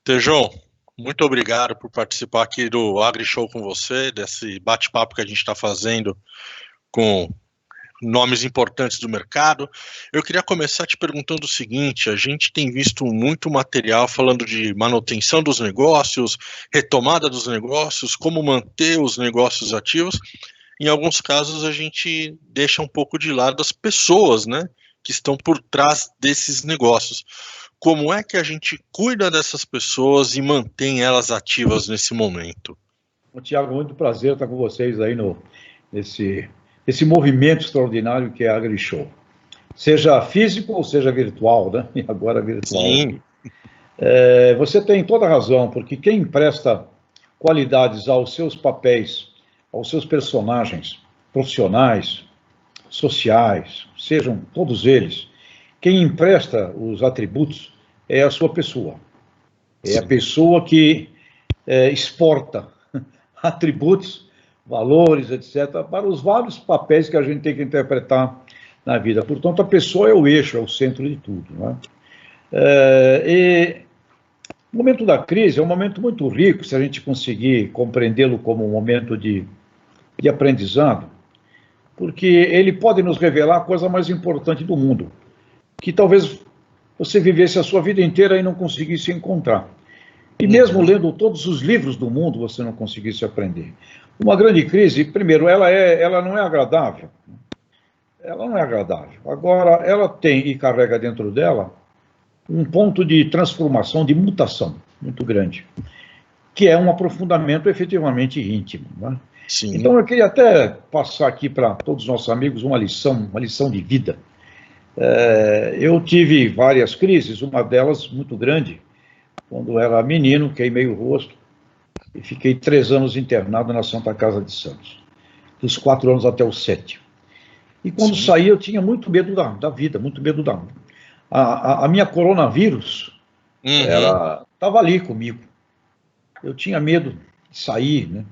Tejão, muito obrigado por participar aqui do AgriShow com você, desse bate-papo que a gente está fazendo com nomes importantes do mercado. Eu queria começar te perguntando o seguinte: a gente tem visto muito material falando de manutenção dos negócios, retomada dos negócios, como manter os negócios ativos. Em alguns casos, a gente deixa um pouco de lado as pessoas, né, que estão por trás desses negócios. Como é que a gente cuida dessas pessoas e mantém elas ativas nesse momento? Tiago, muito prazer estar com vocês aí nesse movimento extraordinário que é a AgriShow. Seja físico ou seja virtual, né? E agora virtual. Sim. Você tem toda a razão, porque quem empresta qualidades aos seus papéis, aos seus personagens profissionais, sociais, sejam todos eles, quem empresta os atributos é a sua pessoa. É a pessoa que exporta atributos, valores, etc., para os vários papéis que a gente tem que interpretar na vida. Portanto, a pessoa é o eixo, é o centro de tudo. Né? E o momento da crise é um momento muito rico, se a gente conseguir compreendê-lo como um momento de aprendizado, porque ele pode nos revelar a coisa mais importante do mundo, que talvez você vivesse a sua vida inteira e não conseguisse encontrar. E mesmo lendo todos os livros do mundo, você não conseguisse aprender. Uma grande crise, primeiro, ela não é agradável. Ela não é agradável. Agora, ela tem e carrega dentro dela um ponto de transformação, de mutação muito grande, que é um aprofundamento efetivamente íntimo. Né? Sim. Então, eu queria até passar aqui para todos os nossos amigos uma lição de vida. Eu tive várias crises, uma delas muito grande, quando era menino, queimei o rosto e fiquei 3 anos internado na Santa Casa de Santos, dos 4 anos até os 7. E quando saí, eu tinha muito medo da vida, muito medo da... A minha coronavírus estava ali comigo. Eu tinha medo de sair, né?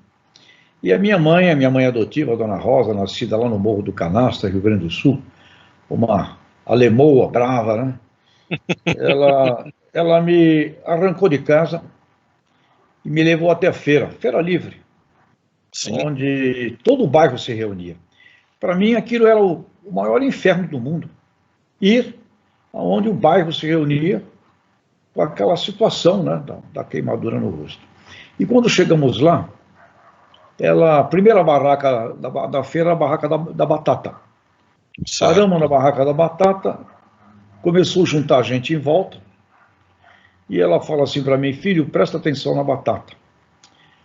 E a minha mãe adotiva, a Dona Rosa, nascida lá no Morro do Canastra, Rio Grande do Sul, uma alemoa brava, né? Ela me arrancou de casa e me levou até a Feira Livre, onde todo o bairro se reunia. Para mim, aquilo era o maior inferno do mundo. Ir aonde o bairro se reunia com aquela situação, né, da queimadura no rosto. E quando chegamos lá, a primeira barraca da feira era a barraca da batata. Paramos na barraca da batata, começou a juntar gente em volta, e ela fala assim para mim: filho, presta atenção na batata.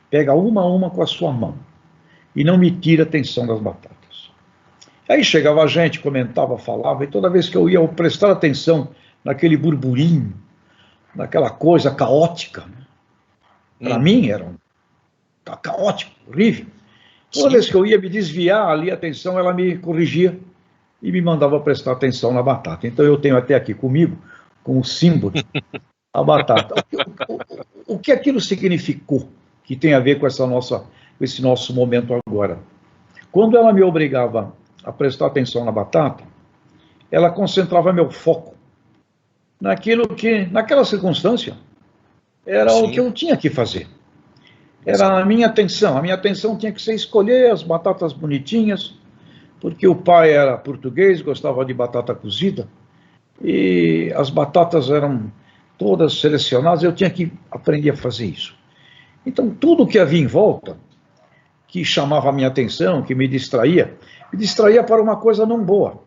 Pega uma a uma com a sua mão e não me tira a atenção das batatas. Aí chegava a gente, comentava, falava, e toda vez que eu ia prestar atenção naquele burburinho, naquela coisa caótica, né? Para mim era caótico, horrível. Toda vez que eu ia me desviar ali a atenção, ela me corrigia e me mandava prestar atenção na batata. Então eu tenho até aqui comigo, como símbolo, a batata. O que aquilo significou, que tem a ver com esse nosso momento agora? Quando ela me obrigava a prestar atenção na batata, ela concentrava meu foco naquilo que, naquela circunstância, era o que eu tinha que fazer. Era a minha atenção tinha que ser escolher as batatas bonitinhas, porque o pai era português, gostava de batata cozida, e as batatas eram todas selecionadas, eu tinha que aprender a fazer isso. Então, tudo que havia em volta, que chamava a minha atenção, que me distraía para uma coisa não boa,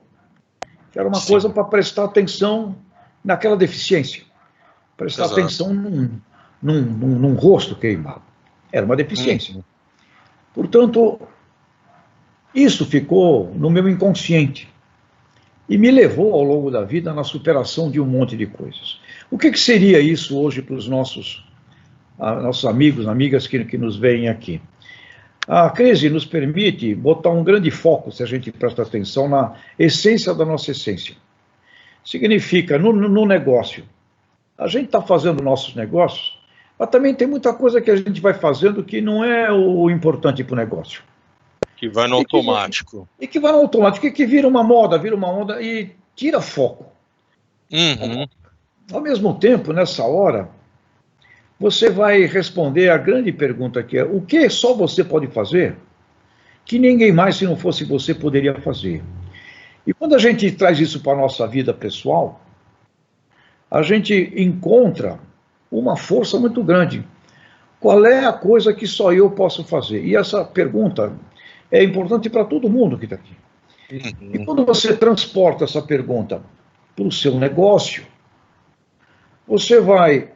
que era uma coisa para prestar atenção naquela deficiência, prestar atenção num rosto queimado. Era uma deficiência. Portanto, isso ficou no meu inconsciente e me levou ao longo da vida na superação de um monte de coisas. O que seria isso hoje para os nossos amigos, amigas que nos veem aqui? A crise nos permite botar um grande foco, se a gente presta atenção, na essência da nossa essência. Significa, no negócio, a gente está fazendo nossos negócios, mas também tem muita coisa que a gente vai fazendo que não é o importante para o negócio. Que vai no automático. E que vai no automático, que vira uma onda e tira foco. Ao mesmo tempo, nessa hora, você vai responder a grande pergunta que é: o que só você pode fazer que ninguém mais, se não fosse você, poderia fazer? E quando a gente traz isso para a nossa vida pessoal, a gente encontra uma força muito grande. Qual é a coisa que só eu posso fazer? E essa pergunta é importante para todo mundo que está aqui. E quando você transporta essa pergunta para o seu negócio, você vai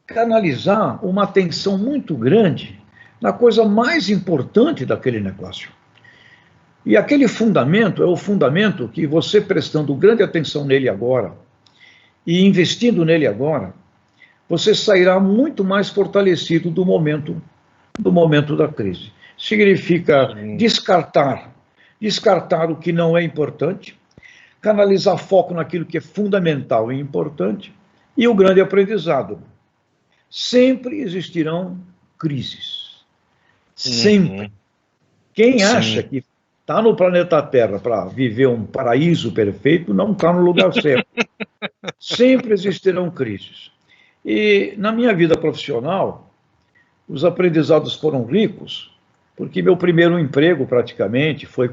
canalizar uma atenção muito grande na coisa mais importante daquele negócio. E aquele fundamento é o fundamento que você, prestando grande atenção nele agora e investindo nele agora, você sairá muito mais fortalecido do momento da crise. Significa descartar o que não é importante, canalizar foco naquilo que é fundamental e importante, e o grande aprendizado: sempre existirão crises. Sempre. Quem acha que está no planeta Terra para viver um paraíso perfeito, não está no lugar certo. Sempre existirão crises. E na minha vida profissional, os aprendizados foram ricos, porque meu primeiro emprego, praticamente, foi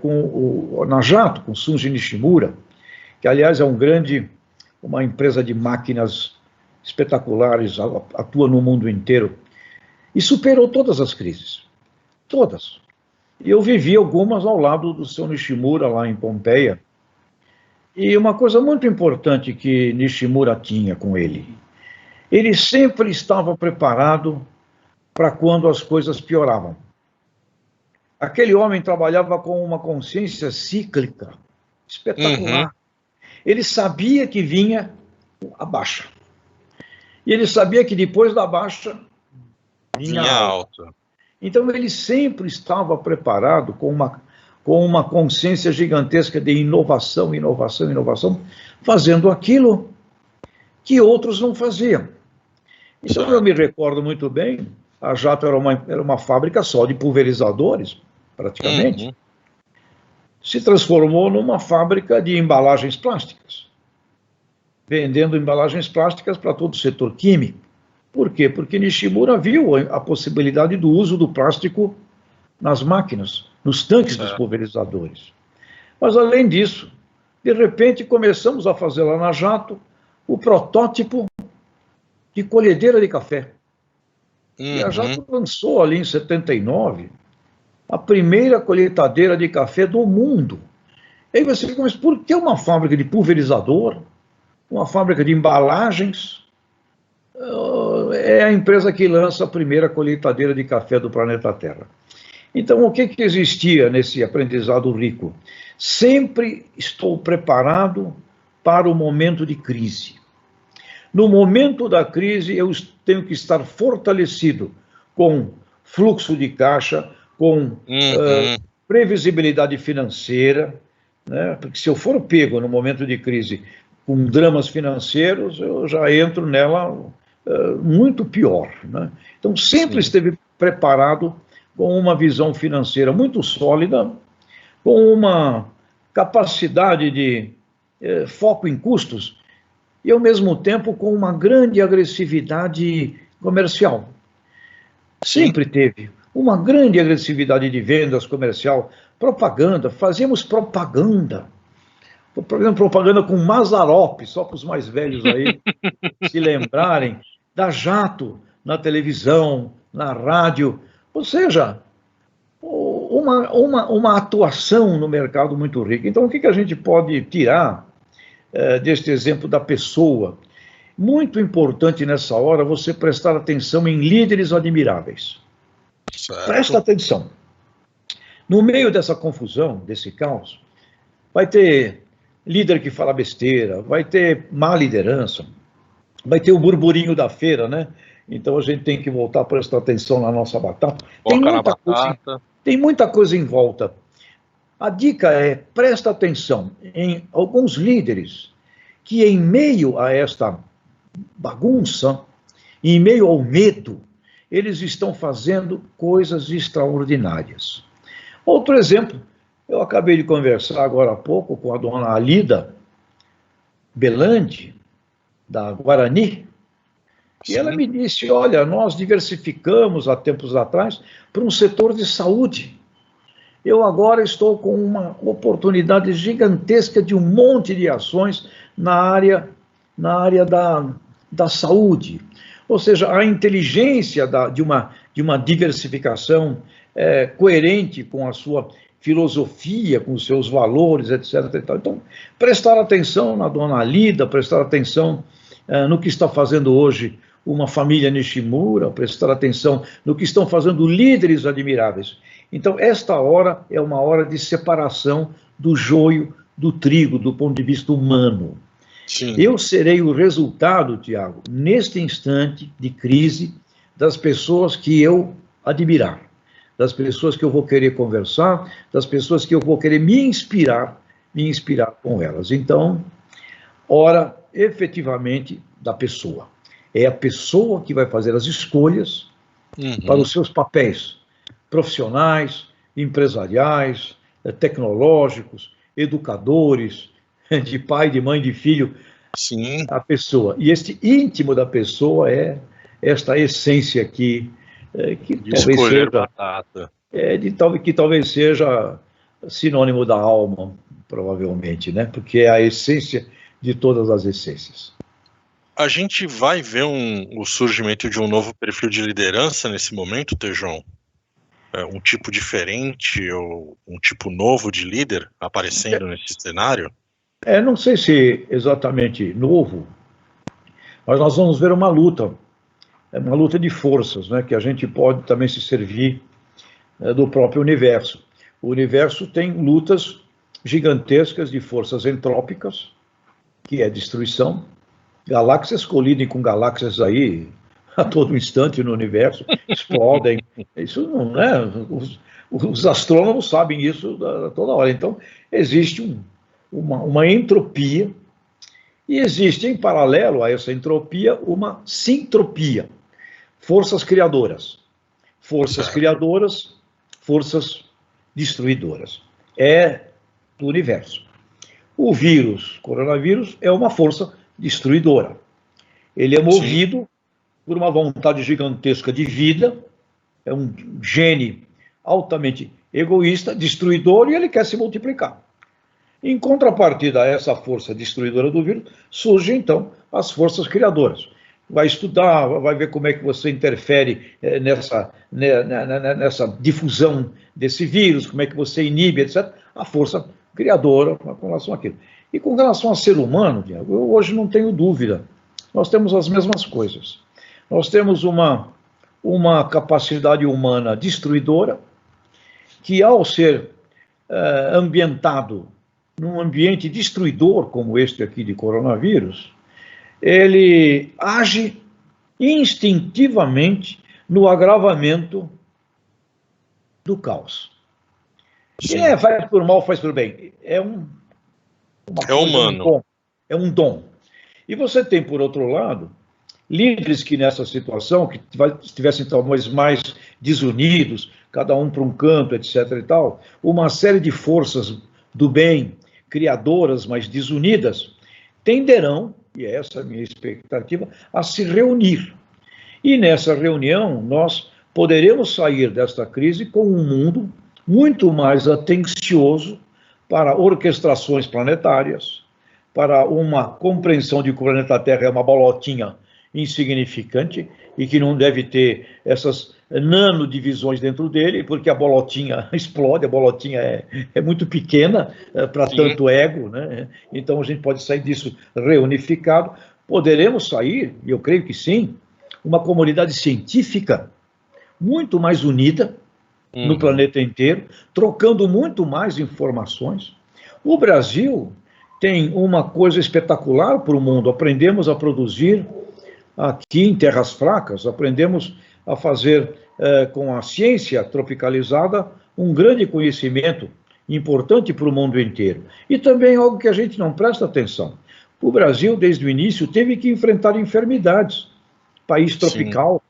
na Jato, com Sunji Nishimura, que, aliás, é uma empresa de máquinas espetaculares, atua no mundo inteiro, e superou todas as crises. Todas. E eu vivi algumas ao lado do seu Nishimura, lá em Pompeia. E uma coisa muito importante que Nishimura tinha com ele sempre estava preparado para quando as coisas pioravam. Aquele homem trabalhava com uma consciência cíclica espetacular. Ele sabia que vinha a baixa. E ele sabia que depois da baixa vinha alta. Então ele sempre estava preparado com uma consciência gigantesca de inovação, fazendo aquilo que outros não faziam. Então eu me recordo muito bem, a Jato era uma fábrica só de pulverizadores, praticamente. Se transformou numa fábrica de embalagens plásticas, vendendo embalagens plásticas para todo o setor químico. Por quê? Porque Nishimura viu a possibilidade do uso do plástico nas máquinas, nos tanques dos pulverizadores. Mas, além disso, de repente, começamos a fazer lá na Jato o protótipo de colhedeira de café. E a Jato lançou ali em 79 a primeira colheitadeira de café do mundo. E aí você fica, mas por que uma fábrica de pulverizador, uma fábrica de embalagens, é a empresa que lança a primeira colheitadeira de café do planeta Terra? Então, o que existia nesse aprendizado rico? Sempre estou preparado para o momento de crise. No momento da crise, eu tenho que estar fortalecido com fluxo de caixa, com previsibilidade financeira, né? Porque se eu for pego no momento de crise com dramas financeiros, eu já entro nela muito pior, né? Então, sempre esteve preparado com uma visão financeira muito sólida, com uma capacidade de foco em custos e, ao mesmo tempo, com uma grande agressividade comercial. Sempre teve uma grande agressividade de vendas comercial, propaganda, fazíamos propaganda. Por exemplo, propaganda com Mazzaropi, só para os mais velhos aí se lembrarem, da Jato na televisão, na rádio. Ou seja, uma atuação no mercado muito rica. Então, o que a gente pode tirar deste exemplo da pessoa? Muito importante nessa hora você prestar atenção em líderes admiráveis. Certo. Presta atenção. No meio dessa confusão, desse caos, vai ter líder que fala besteira, vai ter má liderança, vai ter o burburinho da feira, né? Então a gente tem que voltar a prestar atenção na nossa batata. Tem muita coisa em volta. A dica é: presta atenção em alguns líderes que, em meio a esta bagunça, em meio ao medo, eles estão fazendo coisas extraordinárias. Outro exemplo, eu acabei de conversar agora há pouco com a dona Alida Belandi, da Guarani, E ela me disse, olha, nós diversificamos há tempos atrás para um setor de saúde. Eu agora estou com uma oportunidade gigantesca de um monte de ações na área da saúde. Ou seja, a inteligência de uma diversificação coerente com a sua filosofia, com os seus valores, etc. Então, prestar atenção na dona Lida, prestar atenção no que está fazendo hoje uma família Nishimura, prestar atenção no que estão fazendo líderes admiráveis. Então, esta hora é uma hora de separação do joio do trigo, do ponto de vista humano. Sim. Eu serei o resultado, Tiago, neste instante de crise, das pessoas que eu admirar, das pessoas que eu vou querer conversar, das pessoas que eu vou querer me inspirar com elas. Então, hora efetivamente da pessoa. É a pessoa que vai fazer as escolhas para os seus papéis profissionais, empresariais, tecnológicos, educadores, de pai, de mãe, de filho. Sim. A pessoa. E este íntimo da pessoa é esta essência aqui, que talvez seja batata. Que talvez seja sinônimo da alma, provavelmente, né? Porque é a essência de todas as essências. A gente vai ver o surgimento de um novo perfil de liderança nesse momento, Tejão? Um tipo diferente ou um tipo novo de líder aparecendo nesse cenário? Não sei se exatamente novo, mas nós vamos ver uma luta de forças, né, que a gente pode também se servir do próprio universo. O universo tem lutas gigantescas de forças entrópicas, que é destruição, galáxias colidem com galáxias aí a todo instante no universo, explodem. Isso não é. Os astrônomos sabem isso toda hora. Então, existe uma entropia, e existe, em paralelo a essa entropia, uma sintropia. Forças criadoras. Forças criadoras, forças destruidoras. É do universo. O coronavírus, é uma força destruidora. Ele é movido por uma vontade gigantesca de vida, é um gene altamente egoísta, destruidor, e ele quer se multiplicar. Em contrapartida a essa força destruidora do vírus, surgem, então, as forças criadoras. Vai estudar, vai ver como é que você interfere nessa difusão desse vírus, como é que você inibe, etc. A força criadora com relação àquilo. E com relação ao ser humano, Diego, eu hoje não tenho dúvida. Nós temos as mesmas coisas. Nós temos uma capacidade humana destruidora, que ao ser ambientado num ambiente destruidor como este aqui de coronavírus, ele age instintivamente no agravamento do caos. Faz por mal, faz por bem. É humano. É um dom. E você tem, por outro lado, líderes que nessa situação, que estivessem talvez mais desunidos, cada um para um canto, etc. e tal, uma série de forças do bem, criadoras, mas desunidas, tenderão, e essa é a minha expectativa, a se reunir. E nessa reunião nós poderemos sair desta crise com um mundo muito mais atencioso para orquestrações planetárias, para uma compreensão de que o planeta Terra é uma bolotinha insignificante e que não deve ter essas nanodivisões dentro dele, porque a bolotinha explode, a bolotinha é muito pequena para tanto ego, né? Então a gente pode sair disso reunificado. Poderemos sair, e eu creio que sim, uma comunidade científica muito mais unida no planeta inteiro, trocando muito mais informações. O Brasil tem uma coisa espetacular para o mundo. Aprendemos a produzir aqui em terras fracas, aprendemos a fazer com a ciência tropicalizada um grande conhecimento importante para o mundo inteiro. E também algo que a gente não presta atenção. O Brasil, desde o início, teve que enfrentar enfermidades. País tropical.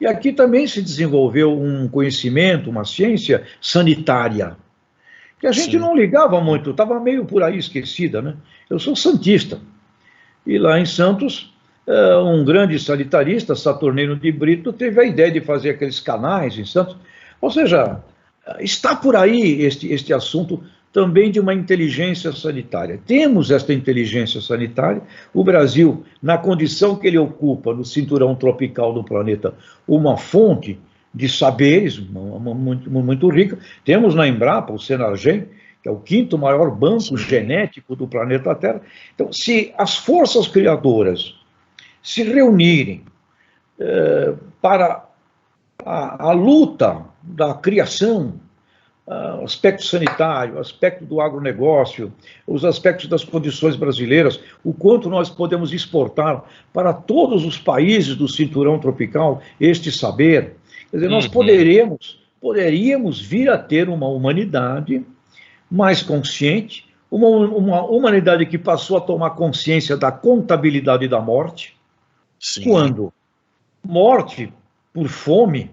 E aqui também se desenvolveu um conhecimento, uma ciência sanitária, que a gente não ligava muito, estava meio por aí esquecida, né? Eu sou santista. E lá em Santos, Um grande sanitarista, Saturnino de Brito, teve a ideia de fazer aqueles canais em Santos. Ou seja, está por aí este assunto também de uma inteligência sanitária. Temos esta inteligência sanitária. O Brasil, na condição que ele ocupa no cinturão tropical do planeta, uma fonte de saberes muito rica. Temos na Embrapa o Senargem, que é o quinto maior banco genético do planeta Terra. Então, se as forças criadoras se reunirem para a luta da criação, aspecto sanitário, aspecto do agronegócio, os aspectos das condições brasileiras, o quanto nós podemos exportar para todos os países do cinturão tropical este saber. Quer dizer, nós poderíamos vir a ter uma humanidade mais consciente, uma humanidade que passou a tomar consciência da contabilidade da morte. Sim. Quando morte por fome,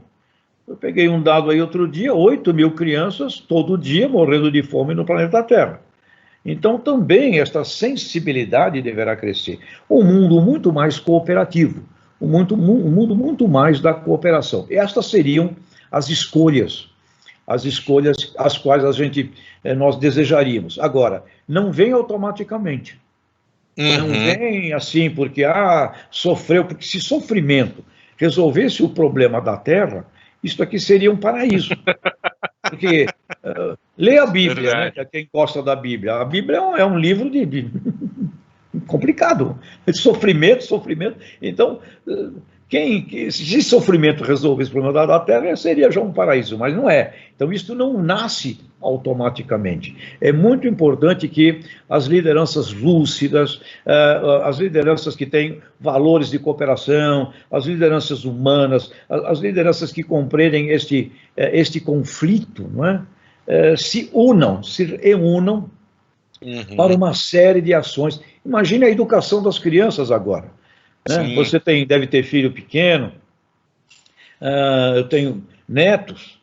eu peguei um dado aí outro dia, 8 mil crianças todo dia morrendo de fome no planeta Terra. Então também esta sensibilidade deverá crescer. Um mundo muito mais cooperativo, um mundo muito mais da cooperação. Estas seriam as escolhas às quais nós desejaríamos. Agora, não vem automaticamente. Não vem assim porque sofreu, porque se sofrimento resolvesse o problema da Terra, isso aqui seria um paraíso. Porque lê a Bíblia, né, quem gosta da Bíblia. A Bíblia é um livro de complicado, de sofrimento. Então, se sofrimento resolvesse o problema da Terra, seria já um paraíso, mas não é. Então, isso não nasce automaticamente. É muito importante que as lideranças lúcidas, as lideranças que têm valores de cooperação, as lideranças humanas, as lideranças que compreendem este conflito, não é? Se reúnam para uma série de ações. Imagine a educação das crianças agora. Né? Você deve ter filho pequeno, eu tenho netos.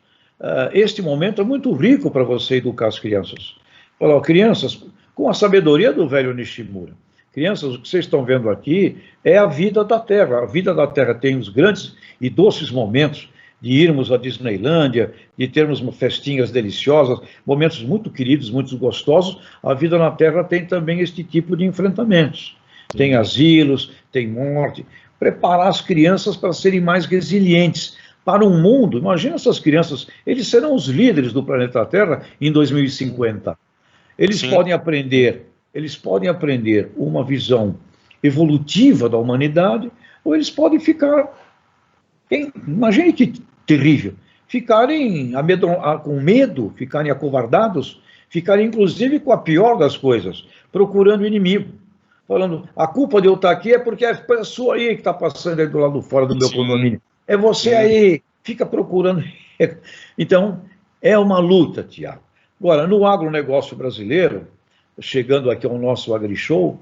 Este momento é muito rico para você educar as crianças. Falar, crianças, com a sabedoria do velho Nishimura, crianças, o que vocês estão vendo aqui é a vida da Terra. A vida da Terra tem os grandes e doces momentos de irmos à Disneylândia, de termos festinhas deliciosas, momentos muito queridos, muito gostosos. A vida na Terra tem também este tipo de enfrentamentos. Tem asilos, tem morte. Preparar as crianças para serem mais resilientes para um mundo. Imagina essas crianças, eles serão os líderes do planeta Terra em 2050. Eles podem aprender uma visão evolutiva da humanidade, ou eles podem ficar, imagine que terrível, ficarem com medo, ficarem acovardados, ficarem inclusive com a pior das coisas, procurando o inimigo. Falando, a culpa de eu estar aqui é porque é a sua aí que está passando aí do lado fora do meu condomínio. É você aí, fica procurando. Então, é uma luta, Tiago. Agora, no agronegócio brasileiro, chegando aqui ao nosso AgriShow,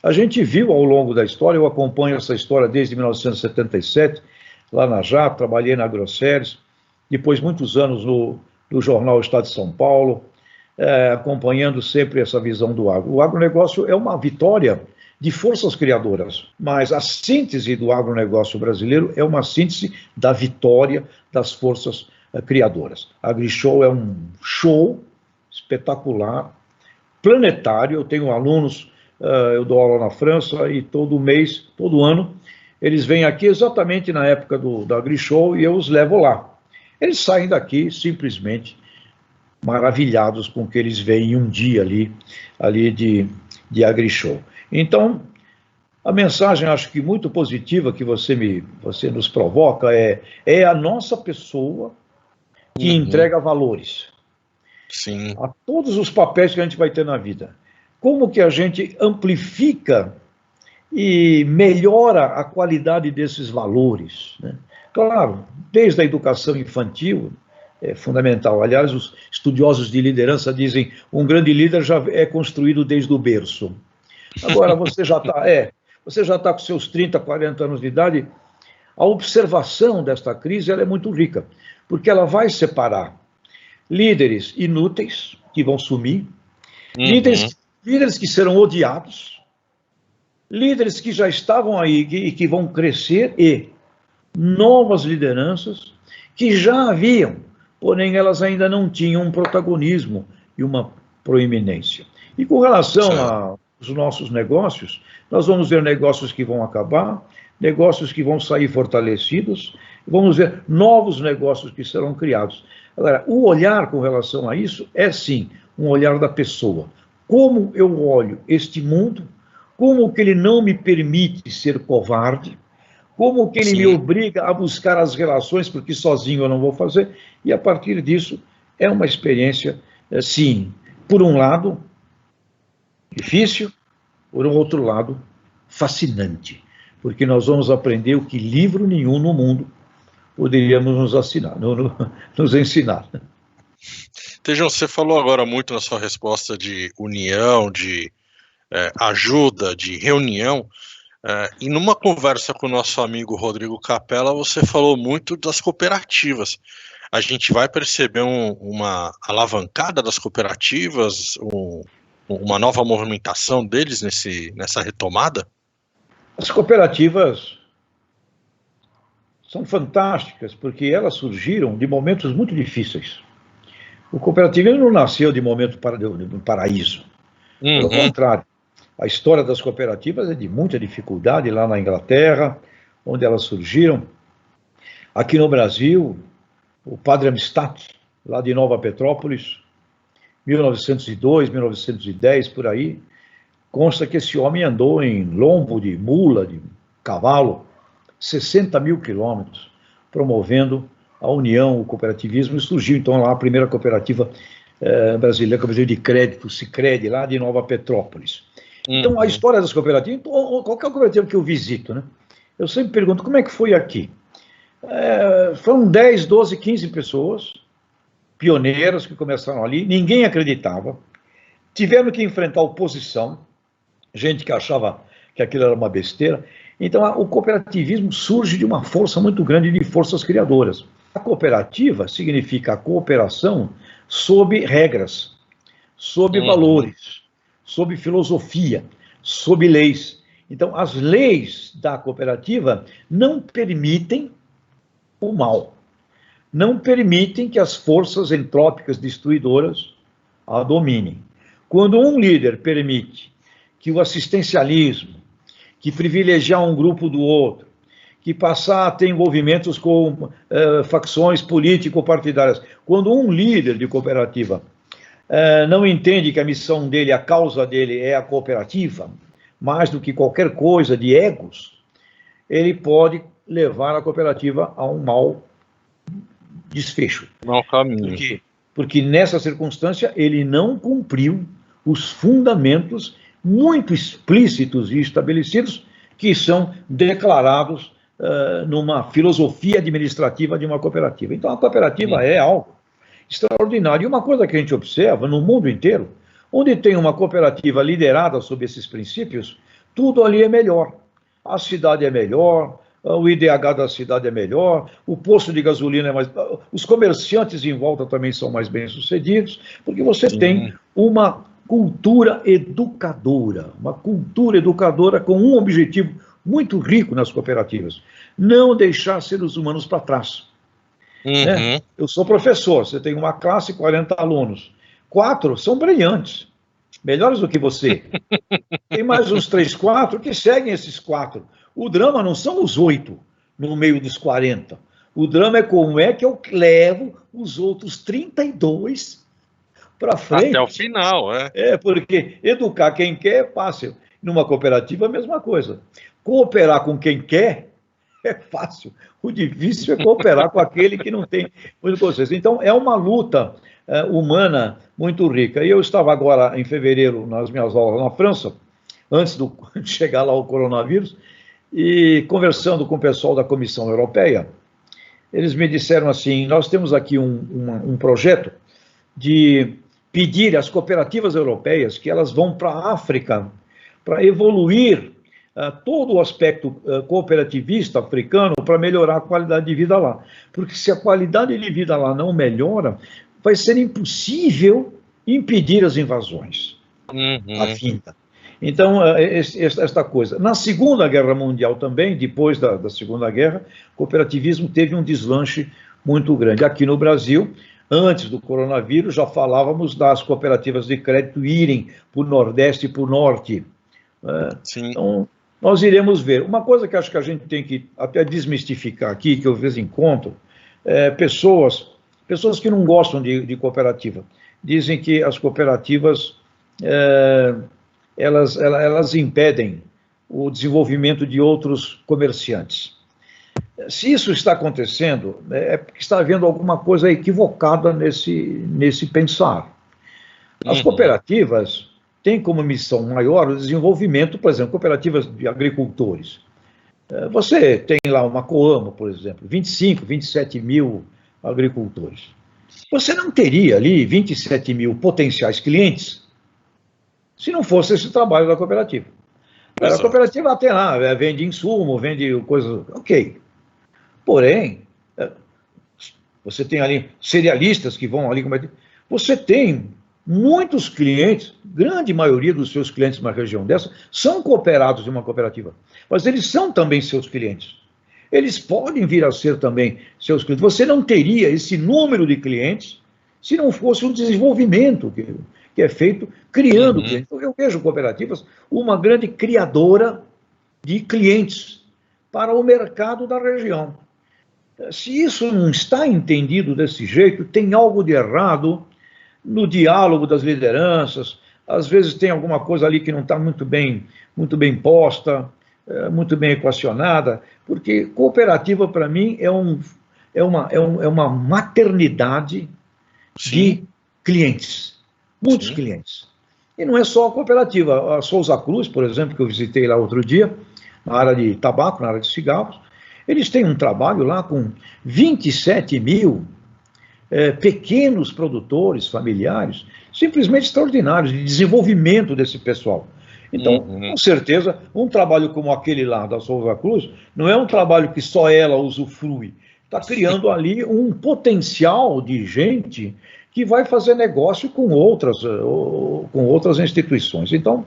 a gente viu ao longo da história, eu acompanho essa história desde 1977, lá na JAP, trabalhei na Grosseries, depois muitos anos no jornal Estado de São Paulo, acompanhando sempre essa visão do agro. O agronegócio é uma vitória de forças criadoras, mas a síntese do agronegócio brasileiro é uma síntese da vitória das forças criadoras. A AgriShow é um show espetacular, planetário. Eu tenho alunos, eu dou aula na França e todo mês, todo ano, eles vêm aqui exatamente na época da AgriShow e eu os levo lá. Eles saem daqui simplesmente maravilhados com o que eles veem um dia ali de AgriShow. Então, a mensagem, acho que muito positiva que você nos provoca é a nossa pessoa que entrega valores. Sim. A todos os papéis que a gente vai ter na vida. Como que a gente amplifica e melhora a qualidade desses valores, né? Claro, desde a educação infantil, é fundamental. Aliás, os estudiosos de liderança dizem um grande líder já é construído desde o berço. Agora, você já está com seus 30, 40 anos de idade, a observação desta crise ela é muito rica, porque ela vai separar líderes inúteis, que vão sumir, líderes que serão odiados, líderes que já estavam aí e que vão crescer, e novas lideranças que já haviam, porém elas ainda não tinham um protagonismo e uma proeminência. E com relação aos nossos negócios, nós vamos ver negócios que vão acabar, negócios que vão sair fortalecidos, vamos ver novos negócios que serão criados. Agora, o olhar com relação a isso é, sim, um olhar da pessoa. Como eu olho este mundo, como que ele não me permite ser covarde, como que ele me obriga a buscar as relações, porque sozinho eu não vou fazer, e a partir disso é uma experiência, sim, por um lado, difícil, por um outro lado, fascinante, porque nós vamos aprender o que livro nenhum no mundo poderíamos nos ensinar. Tejão, você falou agora muito na sua resposta de união, de ajuda, de reunião, e numa conversa com o nosso amigo Rodrigo Capella, você falou muito das cooperativas. A gente vai perceber uma alavancada das cooperativas, uma nova movimentação deles nessa retomada? As cooperativas são fantásticas, porque elas surgiram de momentos muito difíceis. O cooperativismo não nasceu de momento de paraíso. Pelo contrário, a história das cooperativas é de muita dificuldade lá na Inglaterra, onde elas surgiram. Aqui no Brasil, o Padre Amistad, lá de Nova Petrópolis, 1902, 1910, por aí, consta que esse homem andou em lombo de mula, de cavalo, 60 mil quilômetros, promovendo a união, o cooperativismo, e surgiu então lá a primeira cooperativa brasileira, cooperativa de crédito, Sicredi, lá de Nova Petrópolis. Então, a história das cooperativas, qualquer cooperativa que eu visito, né, eu sempre pergunto, como é que foi aqui? Foram 10, 12, 15 pessoas, pioneiras que começaram ali, ninguém acreditava, tiveram que enfrentar oposição, gente que achava que aquilo era uma besteira. Então, o cooperativismo surge de uma força muito grande de forças criadoras. A cooperativa significa a cooperação sob regras, sob valores, sob filosofia, sob leis. Então, as leis da cooperativa não permitem o mal, não permitem que as forças entrópicas destruidoras a dominem. Quando um líder permite que o assistencialismo, que privilegiar um grupo do outro, que passar a ter envolvimentos com facções político-partidárias, quando um líder de cooperativa não entende que a missão dele, a causa dele é a cooperativa, mais do que qualquer coisa de egos, ele pode levar a cooperativa a um mau desfecho. Mau caminho. Porque nessa circunstância ele não cumpriu os fundamentos muito explícitos e estabelecidos que são declarados numa filosofia administrativa de uma cooperativa. Então a cooperativa é algo extraordinário. E uma coisa que a gente observa no mundo inteiro, onde tem uma cooperativa liderada sob esses princípios, tudo ali é melhor. A cidade é melhor, o IDH da cidade é melhor, o posto de gasolina é mais... Os comerciantes em volta também são mais bem-sucedidos, porque você tem uma cultura educadora com um objetivo muito rico nas cooperativas: não deixar seres humanos para trás. Né? Eu sou professor, você tem uma classe, 40 alunos, 4 são brilhantes, melhores do que você. Tem mais uns 3, 4 que seguem esses 4. O drama não são os 8 no meio dos 40. O drama é como é que eu levo os outros 32 para frente. Até o final, porque educar quem quer é fácil. Numa cooperativa, a mesma coisa. Cooperar com quem quer é fácil. O difícil é cooperar com aquele que não tem muito consenso. Então, é uma luta humana muito rica. E eu estava agora, em fevereiro, nas minhas aulas na França, antes de chegar lá o coronavírus, e conversando com o pessoal da Comissão Europeia, eles me disseram assim: nós temos aqui um projeto de pedir às cooperativas europeias que elas vão para a África para evoluir todo o aspecto cooperativista africano para melhorar a qualidade de vida lá. Porque se a qualidade de vida lá não melhora, vai ser impossível impedir as invasões à finta. Então, esta coisa. Na Segunda Guerra Mundial também, depois da Segunda Guerra, o cooperativismo teve um deslanche muito grande. Aqui no Brasil, antes do coronavírus, já falávamos das cooperativas de crédito irem para o Nordeste e para o Norte. Sim. Então, nós iremos ver. Uma coisa que acho que a gente tem que até desmistificar aqui, que eu de vez encontro, pessoas que não gostam de cooperativa, dizem que as cooperativas elas impedem o desenvolvimento de outros comerciantes. Se isso está acontecendo, é porque está havendo alguma coisa equivocada nesse pensar. As cooperativas têm como missão maior o desenvolvimento, por exemplo, cooperativas de agricultores. Você tem lá uma Coamo, por exemplo, 25, 27 mil agricultores. Você não teria ali 27 mil potenciais clientes se não fosse esse trabalho da cooperativa. A cooperativa tem lá, vende insumo, vende coisas, ok. Porém, você tem ali cerealistas que vão ali, você tem muitos clientes, grande maioria dos seus clientes numa região dessa, são cooperados de uma cooperativa, mas eles são também seus clientes. Eles podem vir a ser também seus clientes. Você não teria esse número de clientes se não fosse um desenvolvimento que é feito criando clientes. Eu vejo cooperativas uma grande criadora de clientes para o mercado da região. Se isso não está entendido desse jeito, tem algo de errado no diálogo das lideranças. Às vezes tem alguma coisa ali que não está muito bem posta, muito bem equacionada, porque cooperativa, para mim, é uma maternidade de clientes, muitos clientes. E não é só a cooperativa. A Souza Cruz, por exemplo, que eu visitei lá outro dia, na área de tabaco, na área de cigarros, eles têm um trabalho lá com 27 mil pequenos produtores familiares, simplesmente extraordinários, de desenvolvimento desse pessoal. Então, com certeza, um trabalho como aquele lá da Souza Cruz, não é um trabalho que só ela usufrui, está criando ali um potencial de gente que vai fazer negócio com outras instituições. Então,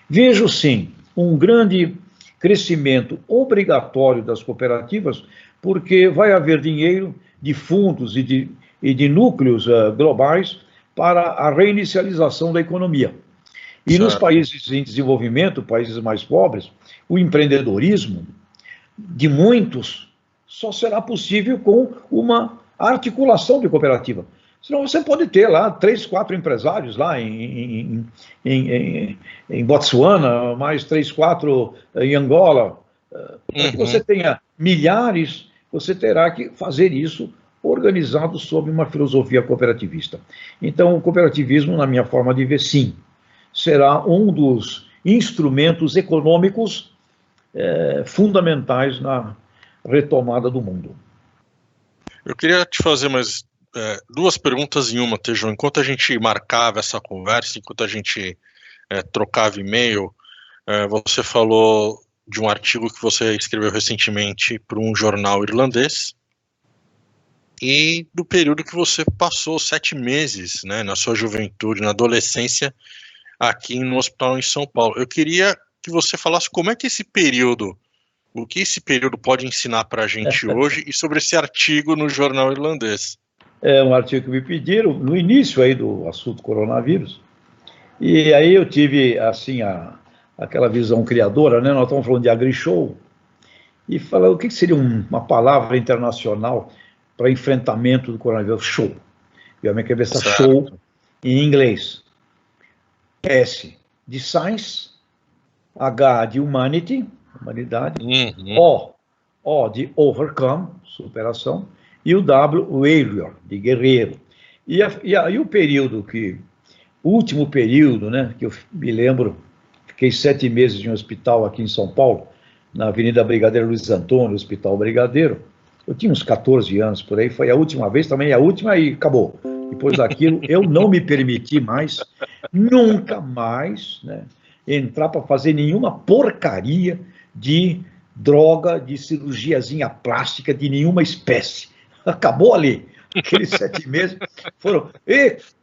vejo sim um grande crescimento obrigatório das cooperativas, porque vai haver dinheiro de fundos e de núcleos globais para a reinicialização da economia. E nos países em desenvolvimento, países mais pobres, o empreendedorismo de muitos só será possível com uma articulação de cooperativa. Senão você pode ter lá 3, 4 empresários lá em Botsuana, mais 3, 4 em Angola. Para que você tenha milhares, você terá que fazer isso organizado sob uma filosofia cooperativista. Então, o cooperativismo, na minha forma de ver, sim, será um dos instrumentos econômicos fundamentais na retomada do mundo. Eu queria te fazer mais duas perguntas em uma, Tejão. Enquanto a gente marcava essa conversa, enquanto a gente trocava e-mail, você falou de um artigo que você escreveu recentemente para um jornal irlandês e do período que você passou 7 meses, né, na sua juventude, na adolescência, aqui no hospital em São Paulo. Eu queria que você falasse como é que o que esse período pode ensinar para a gente hoje e sobre esse artigo no jornal irlandês. É um artigo que me pediram no início aí do assunto coronavírus, e aí eu tive, assim, aquela visão criadora, né? Nós estamos falando de AgriShow, e falando o que seria uma palavra internacional para enfrentamento do coronavírus. Show. E a minha cabeça, show, em inglês. S de Science, H de Humanity, humanidade, O de Overcome, superação, e o W, Warrior, de guerreiro. E aí o período o último período, né, que eu me lembro, fiquei 7 meses em um hospital aqui em São Paulo, na Avenida Brigadeiro Luiz Antônio, Hospital Brigadeiro. Eu tinha uns 14 anos por aí, foi a última vez, também a última, e acabou. Depois daquilo, eu não me permiti mais, nunca mais, né, entrar para fazer nenhuma porcaria de droga, de cirurgiazinha plástica de nenhuma espécie. Acabou ali. Aqueles 7 meses foram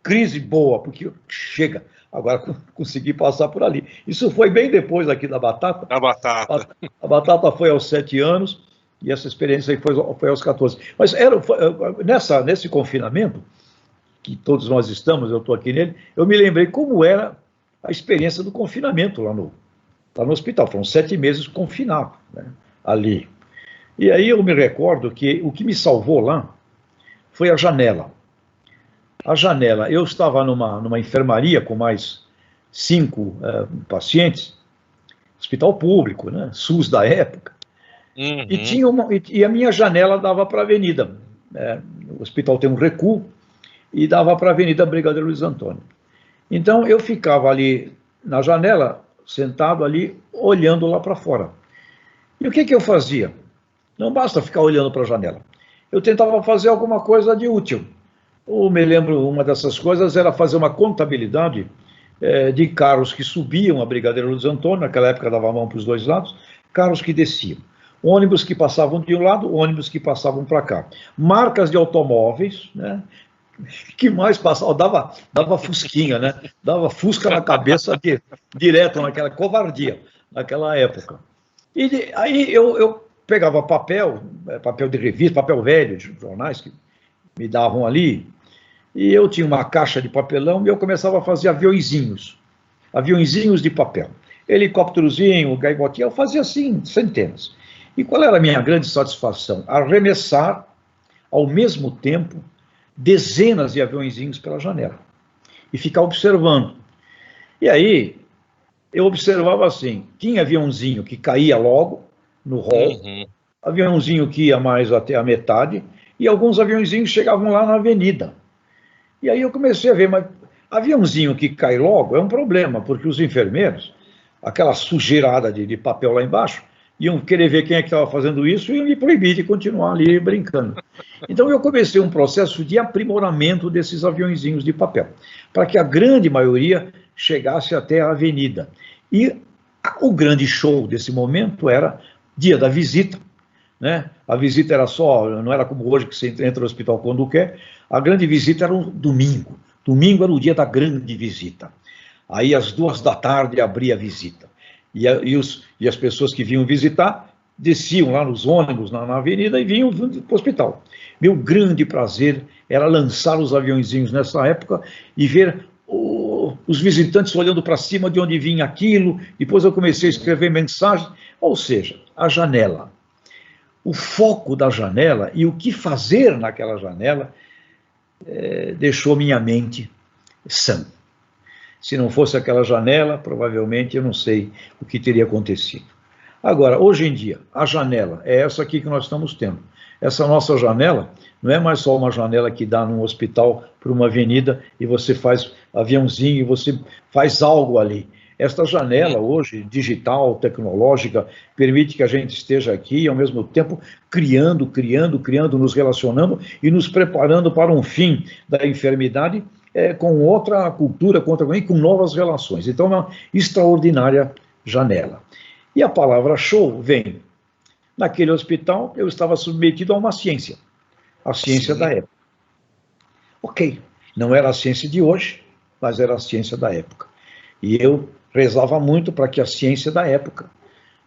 crise boa, porque chega. Agora consegui passar por ali. Isso foi bem depois aqui da Batata. A Batata. A Batata foi aos 7 anos e essa experiência aí foi aos 14. Mas nesse confinamento, que todos nós estamos, eu estou aqui nele, eu me lembrei como era a experiência do confinamento lá no hospital. Foram 7 meses confinado, né, ali. E aí eu me recordo que o que me salvou lá foi a janela. A janela, eu estava numa enfermaria com mais 5 pacientes, hospital público, né, SUS da época, e a minha janela dava para a avenida. O hospital tem um recuo e dava para a Avenida Brigadeiro Luiz Antônio. Então eu ficava ali na janela, sentado ali, olhando lá para fora. E o que eu fazia? Não basta ficar olhando para a janela. Eu tentava fazer alguma coisa de útil. Eu me lembro, uma dessas coisas era fazer uma contabilidade de carros que subiam a Brigadeiro Luiz Antônio, naquela época dava a mão para os dois lados, carros que desciam. Ônibus que passavam de um lado, ônibus que passavam para cá. Marcas de automóveis, né? Que mais passava? Dava fusquinha, né? Dava fusca na cabeça direto, naquela covardia, naquela época. E aí eu pegava papel de revista, papel velho, de jornais que me davam ali, e eu tinha uma caixa de papelão e eu começava a fazer aviõezinhos de papel. Helicópterozinho, gaivotinha, eu fazia assim, centenas. E qual era a minha grande satisfação? Arremessar, ao mesmo tempo, dezenas de aviõezinhos pela janela e ficar observando. E aí, eu observava assim, tinha aviãozinho que caía logo no rol, aviãozinho que ia mais até a metade, e alguns aviãozinhos chegavam lá na avenida. E aí eu comecei a ver, mas aviãozinho que cai logo é um problema, porque os enfermeiros, aquela sujeirada de papel lá embaixo, iam querer ver quem é que estava fazendo isso e iam me proibir de continuar ali brincando. Então eu comecei um processo de aprimoramento desses aviõezinhos de papel, para que a grande maioria chegasse até a avenida. E o grande show desse momento era dia da visita, né? A visita era não era como hoje que você entra no hospital quando quer, a grande visita era um domingo. Domingo era o dia da grande visita. Aí às 2 da tarde abria a visita. E as pessoas que vinham visitar desciam lá nos ônibus, na avenida, e vinham para o hospital. Meu grande prazer era lançar os aviãozinhos nessa época e ver os visitantes olhando para cima de onde vinha aquilo. Depois eu comecei a escrever mensagens. Ou seja, a janela. O foco da janela e o que fazer naquela janela deixou minha mente sã. Se não fosse aquela janela, provavelmente eu não sei o que teria acontecido. Agora, hoje em dia, a janela é essa aqui que nós estamos tendo. Essa nossa janela não é mais só uma janela que dá num hospital para uma avenida e você faz aviãozinho e você faz algo ali. Esta janela hoje, digital, tecnológica, permite que a gente esteja aqui e ao mesmo tempo criando, nos relacionando e nos preparando para um fim da enfermidade com outra cultura, com novas relações. Então, é uma extraordinária janela. E a palavra show vem. Naquele hospital, eu estava submetido a uma ciência. A ciência da época. Ok, não era a ciência de hoje, mas era a ciência da época. E eu rezava muito para que a ciência da época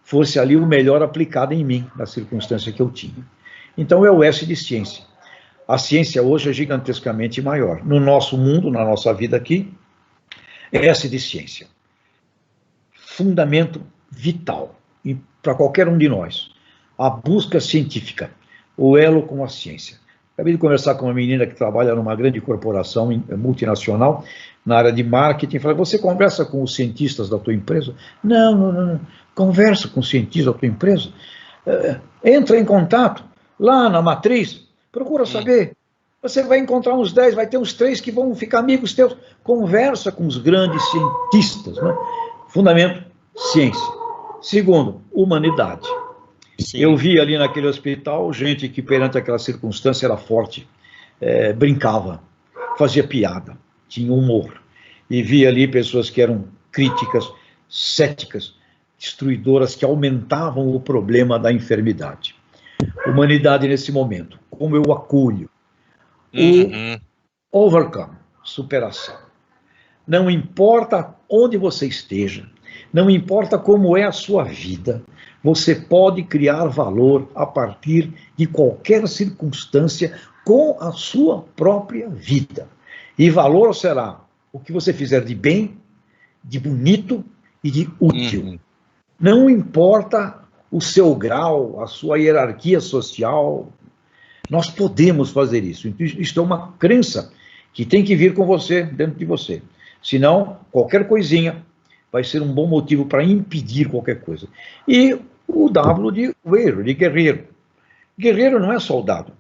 fosse ali o melhor aplicado em mim, na circunstância que eu tinha. Então, é o S de ciência. A ciência hoje é gigantescamente maior. No nosso mundo, na nossa vida aqui, é S de ciência. Fundamento vital para qualquer um de nós. A busca científica, o elo com a ciência. Acabei de conversar com uma menina que trabalha numa grande corporação multinacional, na área de marketing. Falei, você conversa com os cientistas da tua empresa? Não. Conversa com os cientistas da tua empresa. Entra em contato lá na matriz. Procura saber, você vai encontrar uns 10, vai ter uns 3 que vão ficar amigos teus. Conversa com os grandes cientistas, né? Fundamento, ciência. Segundo, humanidade. Sim. Eu vi ali naquele hospital gente que perante aquela circunstância era forte, brincava, fazia piada, tinha humor. E vi ali pessoas que eram críticas, céticas, destruidoras, que aumentavam o problema da enfermidade. Humanidade nesse momento, como eu acolho. O overcome, superação. Não importa onde você esteja, não importa como é a sua vida, você pode criar valor a partir de qualquer circunstância com a sua própria vida. E valor será o que você fizer de bem, de bonito e de útil. Não importa o seu grau, a sua hierarquia social, nós podemos fazer isso. Isto é uma crença que tem que vir com você, dentro de você. Senão, qualquer coisinha vai ser um bom motivo para impedir qualquer coisa. E o W de warrior, de guerreiro. Guerreiro não é soldado.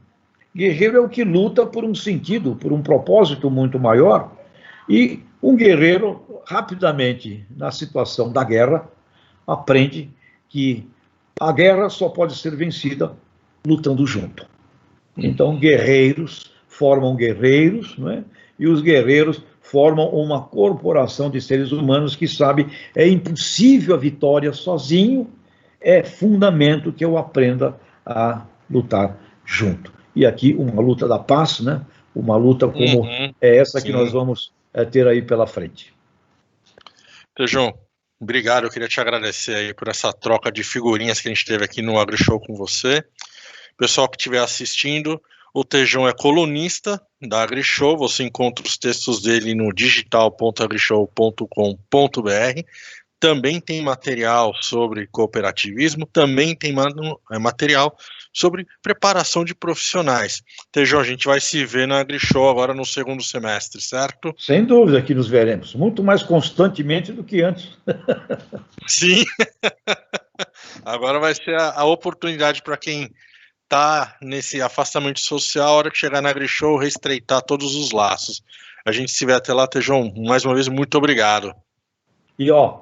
Guerreiro é o que luta por um sentido, por um propósito muito maior. E um guerreiro, rapidamente, na situação da guerra, aprende que a guerra só pode ser vencida lutando junto. Então, guerreiros formam guerreiros, não é? E os guerreiros formam uma corporação de seres humanos que sabe é impossível a vitória sozinho, é fundamento que eu aprenda a lutar junto. E aqui uma luta da paz, né? Uma luta como é essa que nós vamos ter aí pela frente. Tejão, obrigado, eu queria te agradecer aí por essa troca de figurinhas que a gente teve aqui no AgriShow com você. Pessoal que estiver assistindo, o Tejão é colunista da AgriShow, você encontra os textos dele no digital.agrishow.com.br. Também tem material sobre cooperativismo, também tem material sobre preparação de profissionais. Tejão, a gente vai se ver na AgriShow agora no segundo semestre, certo? Sem dúvida que nos veremos, muito mais constantemente do que antes. Sim, agora vai ser a oportunidade para quem está nesse afastamento social, a hora que chegar na AgriShow, reestreitar todos os laços. A gente se vê até lá, Tejão, mais uma vez, muito obrigado. E ó,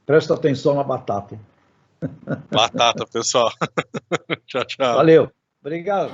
presta atenção na batata. Batata, pessoal. Tchau, tchau. Valeu. Obrigado.